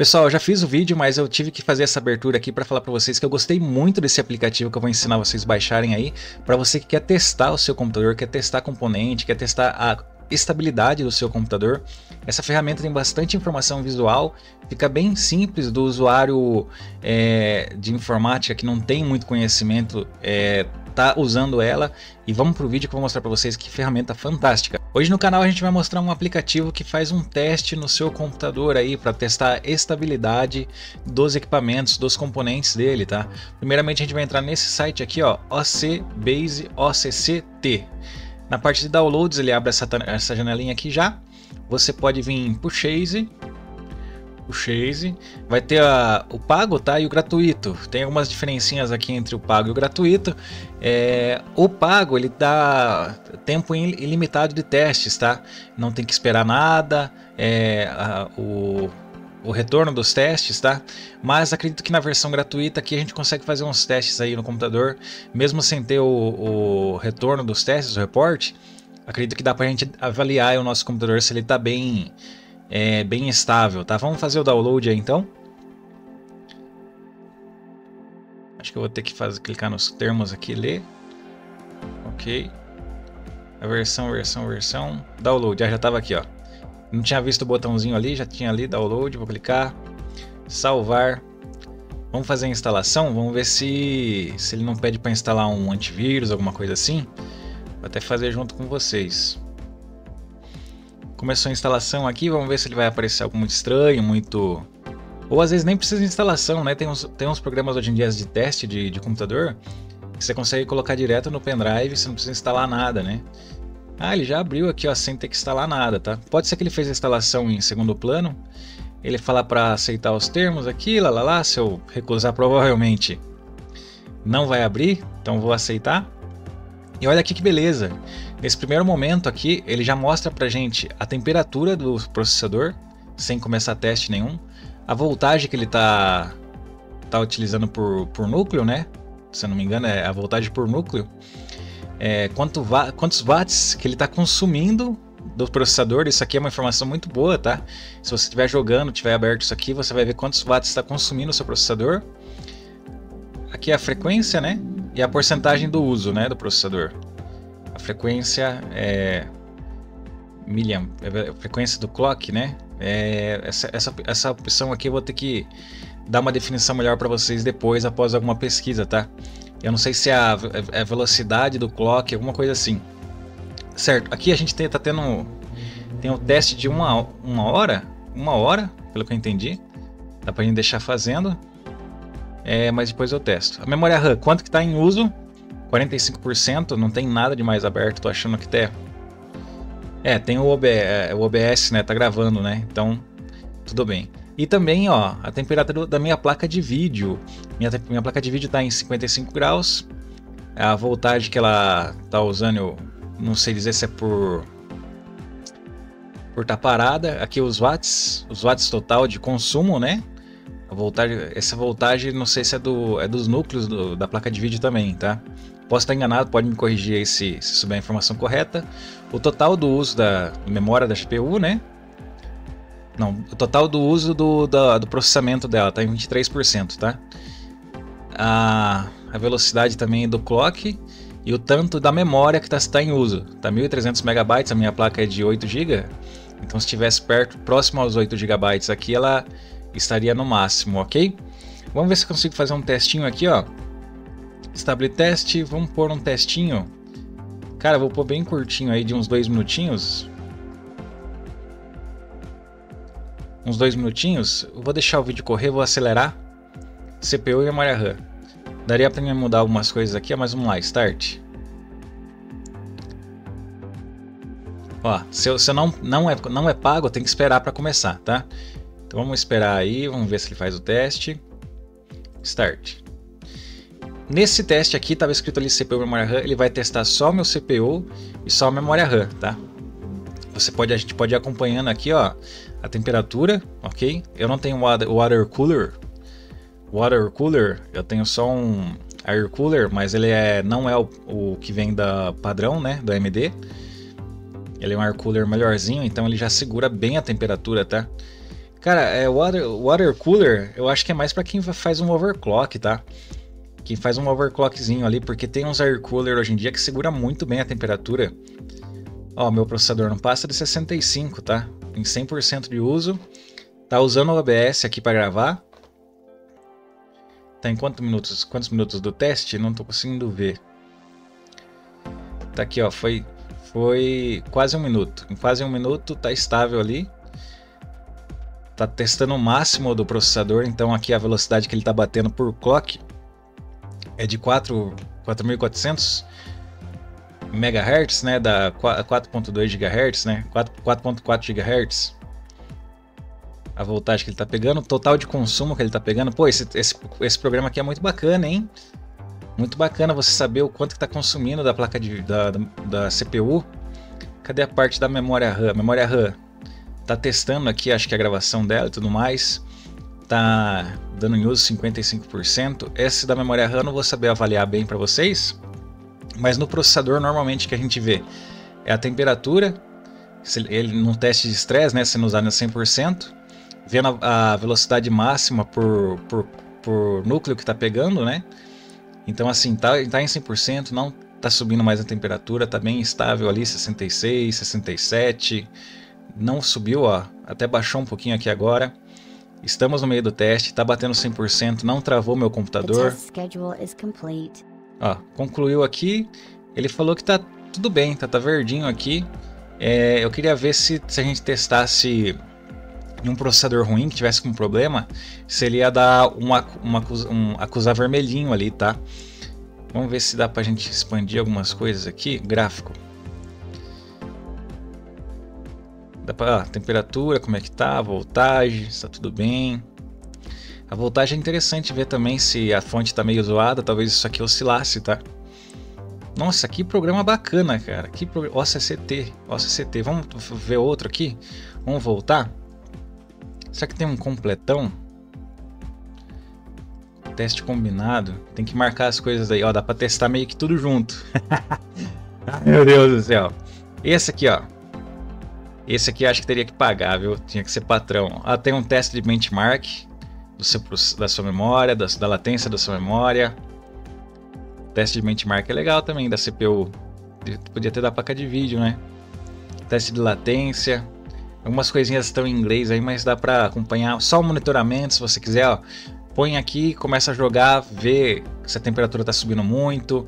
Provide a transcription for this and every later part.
Pessoal, eu já fiz o vídeo, mas eu tive que fazer essa abertura aqui para falar para vocês que eu gostei muito desse aplicativo que eu vou ensinar vocês a baixarem aí, para você que quer testar o seu computador, quer testar componente, quer testar a estabilidade do seu computador. Essa ferramenta tem bastante informação visual, fica bem simples do usuário de informática que não tem muito conhecimento tá usando ela, e vamos pro vídeo que eu vou mostrar para vocês que ferramenta fantástica. Hoje no canal a gente vai mostrar um aplicativo que faz um teste no seu computador aí para testar a estabilidade dos equipamentos, dos componentes dele, tá? Primeiramente a gente vai entrar nesse site aqui, ó, OCBase OCCT. Na parte de downloads ele abre essa janelinha aqui já. Você pode vir pro Chase. O Chase vai ter o pago, tá, e o gratuito. Tem algumas diferencinhas aqui entre o pago e o gratuito. O pago ele dá tempo ilimitado de testes, tá? Não tem que esperar nada. O retorno dos testes, tá? Mas acredito que na versão gratuita aqui a gente consegue fazer uns testes aí no computador, mesmo sem ter o retorno dos testes, o report. Acredito que dá pra gente avaliar o nosso computador se ele tá bem estável, tá? Vamos fazer o download aí então. Acho que eu vou ter que clicar nos termos aqui, ler. Ok. A versão, download, já estava aqui, ó. Não tinha visto o botãozinho ali, já tinha ali, download, vou clicar, salvar. Vamos fazer a instalação, vamos ver se ele não pede para instalar um antivírus, alguma coisa assim. Vou até fazer junto com vocês. Começou a instalação aqui, vamos ver se ele vai aparecer algo muito estranho, muito... Ou às vezes nem precisa de instalação, né? Tem uns programas hoje em dia de teste de computador que você consegue colocar direto no pendrive, você não precisa instalar nada, né? Ah, ele já abriu aqui, ó, sem ter que instalar nada, tá? Pode ser que ele fez a instalação em segundo plano, ele fala para aceitar os termos aqui, lá, se eu recusar provavelmente não vai abrir, então vou aceitar. E olha aqui que beleza, nesse primeiro momento aqui ele já mostra pra gente a temperatura do processador, sem começar teste nenhum, a voltagem que ele tá utilizando por núcleo, né? Se eu não me engano é a voltagem por núcleo, quantos watts que ele está consumindo do processador. Isso aqui é uma informação muito boa, tá? Se você estiver jogando, tiver aberto isso aqui, você vai ver quantos watts está consumindo o seu processador. Aqui é a frequência, né? E a porcentagem do uso, né, do processador. A frequência a frequência do clock, né? Essa opção aqui eu vou ter que dar uma definição melhor para vocês depois, após alguma pesquisa, tá? Eu não sei se é a velocidade do clock, alguma coisa assim. Certo, aqui a gente tem um teste de uma hora, pelo que eu entendi. Dá pra gente deixar fazendo. Mas depois eu testo. A memória RAM, quanto que está em uso? 45%, não tem nada de mais aberto, tô achando que tem. Tem o OBS, né? Tá gravando, né? Então, tudo bem. E também, ó, a temperatura da minha placa de vídeo. Minha placa de vídeo está em 55 graus. A voltagem que ela tá usando, eu não sei dizer se é por tá parada. Aqui os watts total de consumo, né? Essa voltagem, não sei se é dos núcleos da placa de vídeo também, tá? Posso estar enganado, pode me corrigir aí se souber a informação correta. O total do uso da memória da GPU, né? Não, o total do uso do processamento dela está em 23%, tá? A velocidade também do clock e o tanto da memória que está em uso. Tá 1.300 MB, a minha placa é de 8 GB. Então se estivesse próximo aos 8 GB aqui, ela estaria no máximo, ok? Vamos ver se eu consigo fazer um testinho aqui, ó. Stability test, vamos pôr um testinho. Cara, vou pôr bem curtinho aí, de uns 2 minutinhos. Uns 2 minutinhos. Eu vou deixar o vídeo correr, vou acelerar. CPU e memória RAM. Daria para mudar algumas coisas aqui, mas vamos lá, start. Ó, se não é pago, tem que esperar para começar, tá? Então vamos esperar aí, vamos ver se ele faz o teste. Start. Nesse teste aqui, estava escrito ali CPU e memória RAM, ele vai testar só o meu CPU e só a memória RAM, tá? A gente pode ir acompanhando aqui, ó, a temperatura, ok? Eu não tenho water cooler, eu tenho só um air cooler, mas ele não é o que vem da padrão, né, do AMD. Ele é um air cooler melhorzinho, então ele já segura bem a temperatura, tá? Cara, water cooler, eu acho que é mais para quem faz um overclock, tá? Quem faz um overclockzinho ali, porque tem uns air cooler hoje em dia que segura muito bem a temperatura. Ó, meu processador não passa de 65, tá? Em 100% de uso. Tá usando o OBS aqui para gravar. Tá em quantos minutos do teste? Não tô conseguindo ver. Tá aqui, ó, foi quase 1 minuto. Em quase 1 minuto tá estável ali. Tá testando o máximo do processador, então aqui a velocidade que ele tá batendo por clock é de 4.400 MHz, né, da 4.2 GHz, né, 4.4 GHz. A voltagem que ele tá pegando, o total de consumo que ele tá pegando. Pô, esse programa aqui é muito bacana, hein? Muito bacana você saber o quanto que tá consumindo da placa da CPU. Cadê a parte da memória RAM? Memória RAM tá testando aqui, acho que a gravação dela e tudo mais. Tá dando em uso 55%. Esse da memória RAM eu não vou saber avaliar bem para vocês. Mas no processador, normalmente, que a gente vê é a temperatura. Ele no teste de estresse, né, sendo usado em 100%. Vendo a velocidade máxima por núcleo que tá pegando, né? Então assim, tá em 100%, não tá subindo mais a temperatura, tá bem estável ali, 66, 67. Não subiu, ó, até baixou um pouquinho aqui agora. Estamos no meio do teste, tá batendo 100%, não travou meu computador. Ó, concluiu aqui, ele falou que tá tudo bem, tá verdinho aqui. Eu queria ver se a gente testasse em um processador ruim que tivesse com problema, se ele ia dar um acusar vermelhinho ali, tá? Vamos ver se dá pra gente expandir algumas coisas aqui. Gráfico. Dá pra, temperatura, como é que tá, voltagem, está tudo bem. A voltagem é interessante ver também se a fonte tá meio zoada, talvez isso aqui oscilasse, tá? Nossa, que programa bacana, cara. Que OCCT. Vamos ver outro aqui? Vamos voltar? Será que tem um completão? Teste combinado. Tem que marcar as coisas aí. Ó, dá pra testar meio que tudo junto. Ai, meu Deus do céu. Esse aqui, ó. Esse aqui acho que teria que pagar, viu? Tinha que ser patrão. Ah, tem um teste de benchmark da sua memória, da latência da sua memória. Teste de benchmark é legal também, da CPU. Podia ter da placa de vídeo, né? Teste de latência. Algumas coisinhas estão em inglês aí, mas dá pra acompanhar. Só o monitoramento, se você quiser, ó. Põe aqui, começa a jogar, vê se a temperatura tá subindo muito,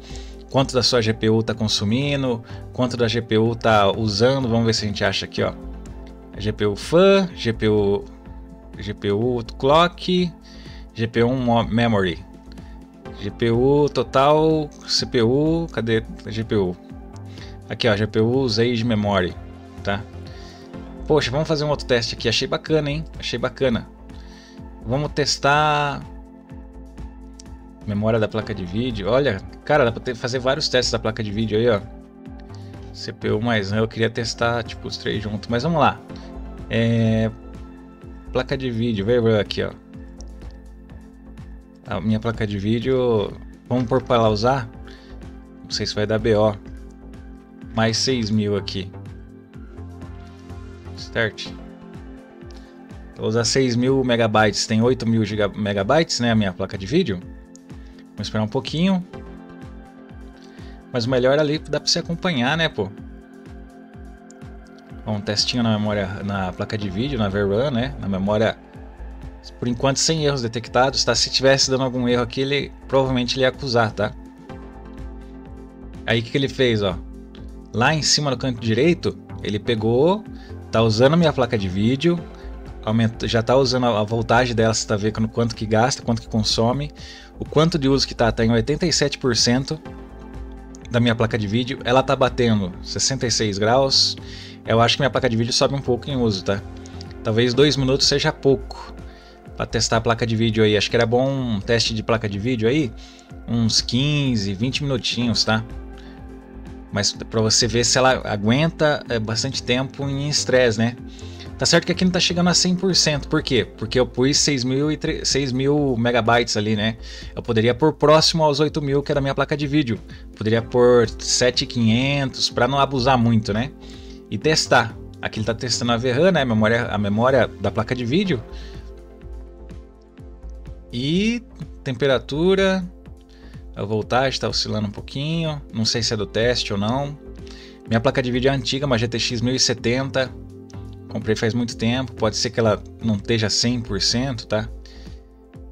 quanto da sua GPU tá consumindo, quanto da GPU tá usando. Vamos ver se a gente acha aqui, ó. A GPU fan, GPU clock, GPU memory, GPU total, CPU, cadê a GPU? Aqui, ó, GPU usage memory, tá? Poxa, vamos fazer um outro teste aqui. Achei bacana, hein? Achei bacana. Vamos testar memória da placa de vídeo. Olha, cara, dá pra fazer vários testes da placa de vídeo aí, ó. CPU mais RAM, eu queria testar tipo os três juntos, mas vamos lá. Placa de vídeo, veio aqui, ó. A minha placa de vídeo, vamos pôr para lá usar. Não sei se vai dar BO. Mais 6.000 aqui. Start. Vou usar 6.000 megabytes, tem 8.000 megabytes, né, a minha placa de vídeo. Vamos esperar um pouquinho. Mas o melhor ali dá para você acompanhar, né, pô. Um testinho na memória, na placa de vídeo, na VRAM, né, na memória. Por enquanto sem erros detectados, tá? Se tivesse dando algum erro aqui, provavelmente ele ia acusar, tá? Aí o que ele fez, ó? Lá em cima no canto direito, ele pegou, tá usando a minha placa de vídeo, já tá usando a voltagem dela, você tá vendo quanto que gasta, quanto que consome, o quanto de uso que tá em 87% da minha placa de vídeo, ela tá batendo 66 graus, eu acho que minha placa de vídeo sobe um pouco em uso, tá? Talvez 2 minutos seja pouco para testar a placa de vídeo aí, acho que era bom um teste de placa de vídeo aí, uns 15, 20 minutinhos, tá? Mas para você ver se ela aguenta bastante tempo em estresse, né? Tá certo que aqui não tá chegando a 100%, por quê? Porque eu pus 6.000 megabytes ali, né? Eu poderia pôr próximo aos 8.000, que é da minha placa de vídeo. Poderia pôr 7.500 para não abusar muito, né? E testar. Aqui ele está testando a VRAM, né, a memória da placa de vídeo. E temperatura, a voltagem está oscilando um pouquinho, não sei se é do teste ou não. Minha placa de vídeo é antiga, uma GTX 1070, comprei faz muito tempo, pode ser que ela não esteja 100%, tá?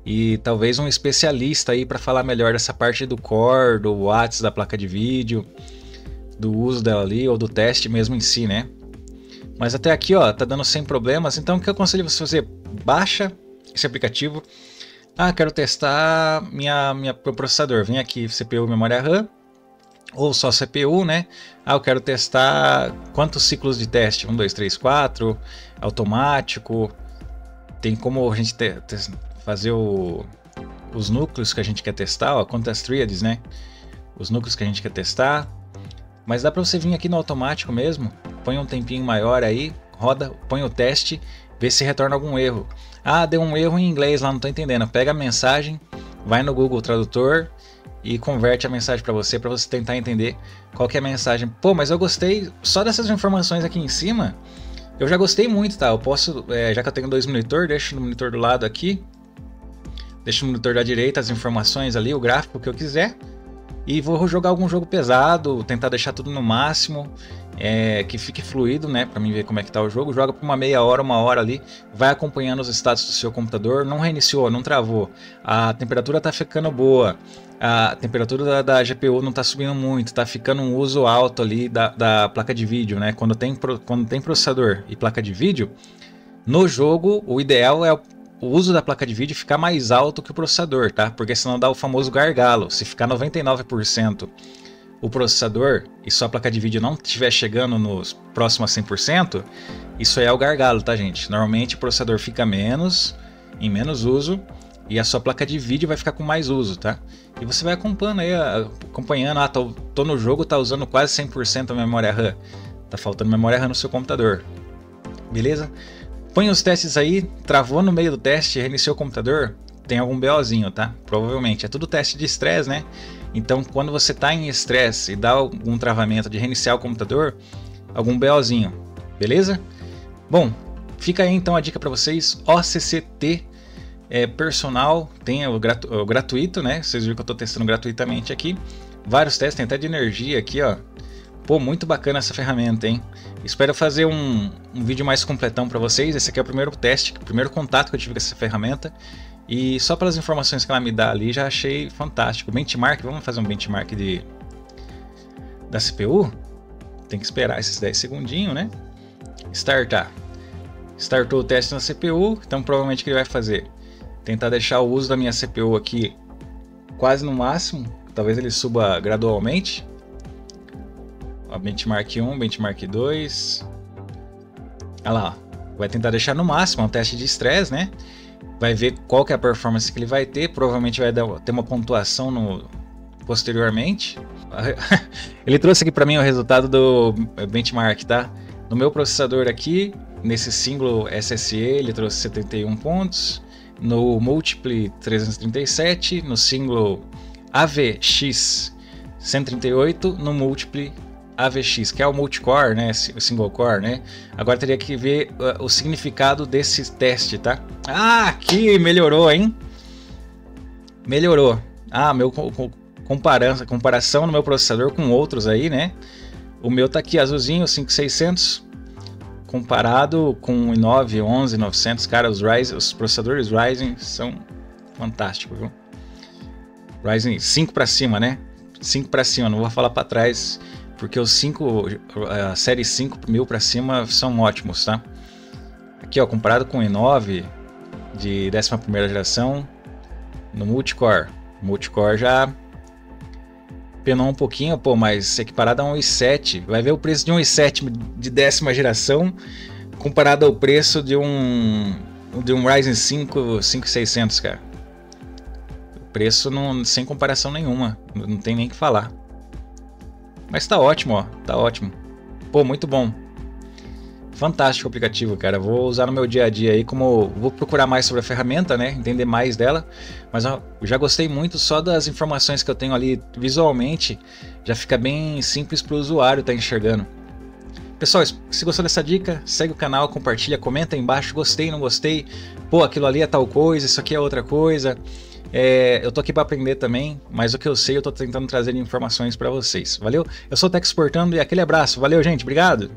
E talvez um especialista aí para falar melhor dessa parte do core, do watts da placa de vídeo, do uso dela ali ou do teste mesmo em si, né? Mas até aqui, ó, tá dando sem problemas, então o que eu aconselho você fazer? Baixa esse aplicativo. Ah, quero testar meu processador. Vem aqui, CPU, memória RAM, ou só CPU, né? Ah, eu quero testar quantos ciclos de teste? 1, 2, 3, 4, automático. Tem como a gente fazer os núcleos que a gente quer testar, ó, quantas tríades, né? Os núcleos que a gente quer testar. Mas dá para você vir aqui no automático mesmo, põe um tempinho maior aí, roda, põe o teste, vê se retorna algum erro. Ah, deu um erro em inglês lá, não tô entendendo. Pega a mensagem, vai no Google Tradutor e converte a mensagem para você tentar entender qual que é a mensagem. Pô, mas eu gostei só dessas informações aqui em cima. Eu já gostei muito, tá? Eu posso, já que eu tenho 2 monitores, deixo no monitor do lado aqui, deixo no monitor da direita as informações ali, o gráfico que eu quiser. E vou jogar algum jogo pesado, tentar deixar tudo no máximo, que fique fluido, né, para mim ver como é que tá o jogo. Joga por uma meia hora, 1 hora ali, vai acompanhando os status do seu computador, não reiniciou, não travou, a temperatura tá ficando boa, a temperatura da GPU não tá subindo muito, tá ficando um uso alto ali da placa de vídeo, né, quando tem processador e placa de vídeo, no jogo o ideal é o uso da placa de vídeo ficar mais alto que o processador, tá? Porque senão dá o famoso gargalo. Se ficar 99% o processador e sua placa de vídeo não estiver chegando nos próximos a 100%, isso aí é o gargalo, tá, gente? Normalmente o processador fica em menos uso e a sua placa de vídeo vai ficar com mais uso, tá? E você vai acompanhando, ah, tô no jogo, tá usando quase 100% a memória RAM. Tá faltando memória RAM no seu computador. Beleza? Põe os testes aí, travou no meio do teste, reiniciou o computador, tem algum BOzinho, tá? Provavelmente, é tudo teste de estresse, né? Então, quando você tá em estresse e dá algum travamento de reiniciar o computador, algum BOzinho, beleza? Bom, fica aí então a dica para vocês, OCCT Personal, tem o gratuito, né? Vocês viram que eu tô testando gratuitamente aqui, vários testes, tem até de energia aqui, ó. Pô, muito bacana essa ferramenta, hein? Espero fazer um vídeo mais completão para vocês. Esse aqui é o primeiro teste, o primeiro contato que eu tive com essa ferramenta. E só pelas informações que ela me dá ali, já achei fantástico. Benchmark, vamos fazer um benchmark da CPU? Tem que esperar esses 10 segundinhos, né? Startar. Startou o teste na CPU, então provavelmente o que ele vai fazer? Tentar deixar o uso da minha CPU aqui quase no máximo. Talvez ele suba gradualmente. Ó, benchmark 1, benchmark 2. Olha lá, ó. Vai tentar deixar no máximo, é um teste de estresse, né? Vai ver qual que é a performance que ele vai ter. Provavelmente vai ter uma pontuação posteriormente. Ele trouxe aqui para mim o resultado do benchmark, tá? No meu processador aqui, nesse single SSE, ele trouxe 71 pontos. No Multiply 337, no single AVX 138, no Multiply AVX, que é o multicore, né, o single core, né? Agora teria que ver o significado desse teste, tá? Ah, aqui melhorou, hein? Melhorou. Ah, meu comparação no meu processador com outros aí, né? O meu tá aqui azulzinho, 5600, comparado com o i9, 11900, cara, os processadores Ryzen são fantásticos, viu? Ryzen 5 para cima, né? 5 para cima, não vou falar para trás, porque os 5, a série 5000 para cima são ótimos, tá? Aqui, ó, comparado com o i9 de 11ª geração, no multicore. O multicore já penou um pouquinho, pô, mas equiparado a um i7, vai ver o preço de um i7 de 10ª geração comparado ao preço de um Ryzen 5 5600, cara. O preço sem comparação nenhuma, não tem nem o que falar. Mas tá ótimo, ó, tá ótimo. Pô, muito bom. Fantástico o aplicativo, cara. Vou usar no meu dia a dia aí, vou procurar mais sobre a ferramenta, né? Entender mais dela. Mas ó, eu já gostei muito só das informações que eu tenho ali visualmente. Já fica bem simples para o usuário estar enxergando. Pessoal, se gostou dessa dica, segue o canal, compartilha, comenta aí embaixo, gostei, não gostei, pô, aquilo ali é tal coisa, isso aqui é outra coisa. Eu tô aqui para aprender também, mas o que eu sei eu tô tentando trazer informações para vocês. Valeu? Eu sou o Tech Exportando e aquele abraço. Valeu, gente. Obrigado.